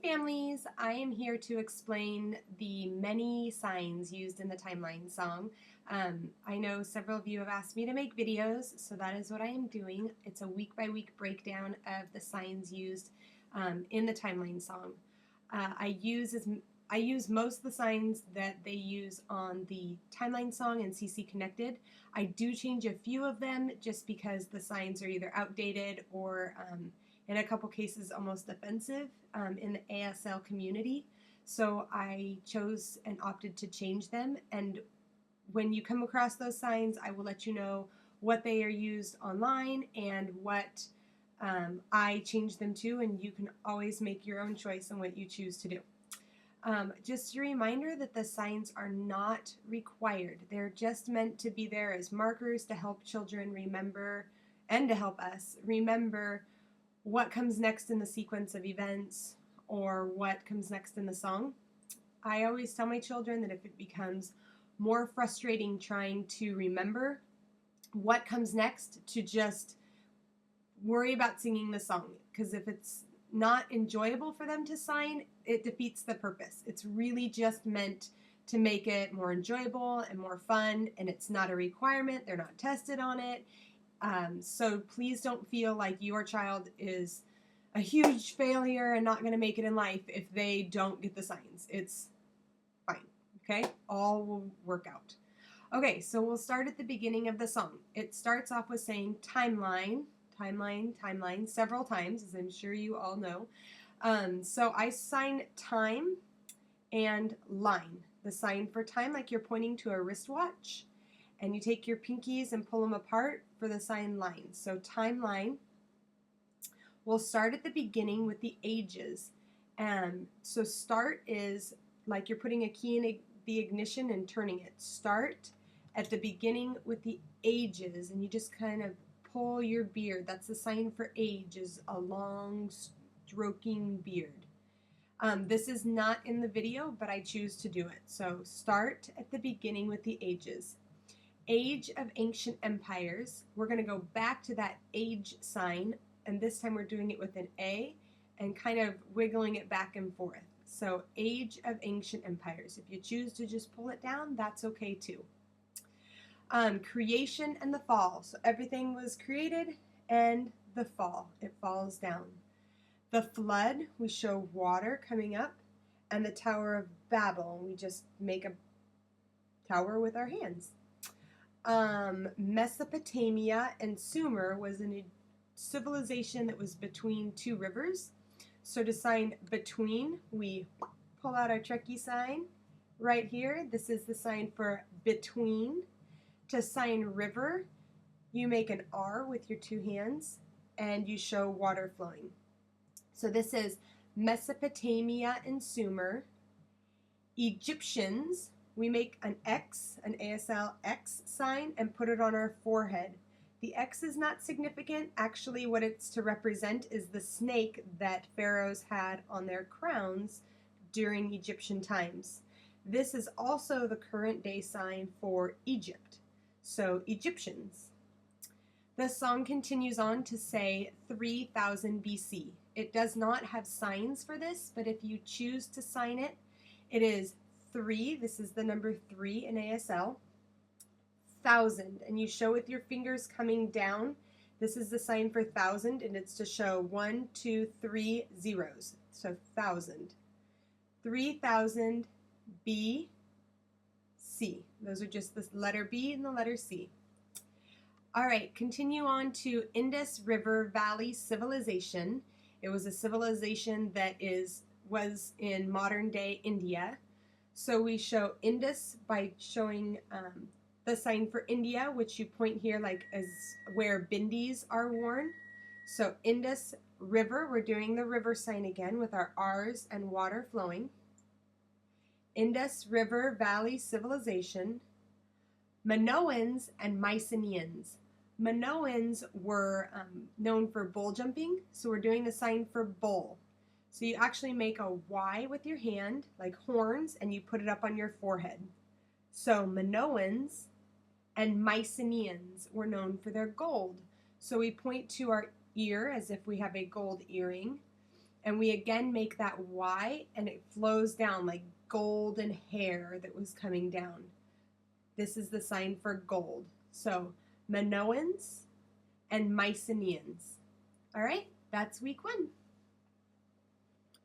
families, I am here to explain the many signs used in the timeline song. I know several of you have asked me to make videos, so that is what I am doing. It's a week-by-week breakdown of the signs used in the timeline song. I use most of the signs that they use on the timeline song and CC Connected. I do change a few of them just because the signs are either outdated or in a couple cases almost offensive in the ASL community. So I chose and opted to change them, and when you come across those signs, I will let you know what they are used online and what I changed them to, and you can always make your own choice on what you choose to do. Just a reminder that the signs are not required. They're just meant to be there as markers to help children remember and to help us remember what comes next in the sequence of events or what comes next in the song. I always tell my children that if it becomes more frustrating trying to remember what comes next, to just worry about singing the song, because if it's not enjoyable for them to sign, it defeats the purpose. It's really just meant to make it more enjoyable and more fun, and it's not a requirement. They're not tested on it. So please don't feel like your child is a huge failure and not going to make it in life if they don't get the signs. It's fine, okay? All will work out. Okay, so we'll start at the beginning of the song. It starts off with saying timeline, timeline, timeline several times, as I'm sure you all know. So I sign time and line. The sign for time, like you're pointing to a wristwatch, and you take your pinkies and pull them apart for the sign line. So timeline. We'll start at the beginning with the ages. So start is like you're putting a key in the ignition and turning it. Start at the beginning with the ages, and you just kind of pull your beard. That's the sign for age, is a long stroking beard. This is not in the video, but I choose to do it. So start at the beginning with the ages. Age of ancient empires. We're going to go back to that age sign, and this time we're doing it with an A and kind of wiggling it back and forth. So age of ancient empires. If you choose to just pull it down, that's okay too. Creation and the fall. So everything was created and the fall. It falls down. The flood, we show water coming up, and the Tower of Babel. We just make a tower with our hands. Mesopotamia and Sumer was a civilization that was between two rivers. So to sign between, we pull out our Trekkie sign right here. This is the sign for between. To sign river, you make an R with your two hands and you show water flowing. So this is Mesopotamia and Sumer. Egyptians, we make an X, an ASL X sign, and put it on our forehead. The X is not significant. Actually, what it's to represent is the snake that pharaohs had on their crowns during Egyptian times. This is also the current day sign for Egypt. So Egyptians. The song continues on to say 3000 BC. It does not have signs for this, but if you choose to sign it, it is 3, this is the number 3 in ASL, 1000, and you show with your fingers coming down. This is the sign for 1000, and it's to show 1, 2, 3 zeros, so 1000. 3000 B, C. Those are just the letter B and the letter C. All right, continue on to Indus River Valley Civilization. It was a civilization that was in modern day India. So we show Indus by showing the sign for India, which you point here like as where bindis are worn. So Indus River, we're doing the river sign again with our R's and water flowing. Indus River Valley Civilization. Minoans and Mycenaeans. Minoans were known for bull jumping, so we're doing the sign for bull. So you actually make a Y with your hand, like horns, and you put it up on your forehead. So Minoans and Mycenaeans were known for their gold. So we point to our ear as if we have a gold earring, And we again make that Y, and it flows down like golden hair that was coming down. This is the sign for gold. So Minoans and Mycenaeans. All right, that's week 1.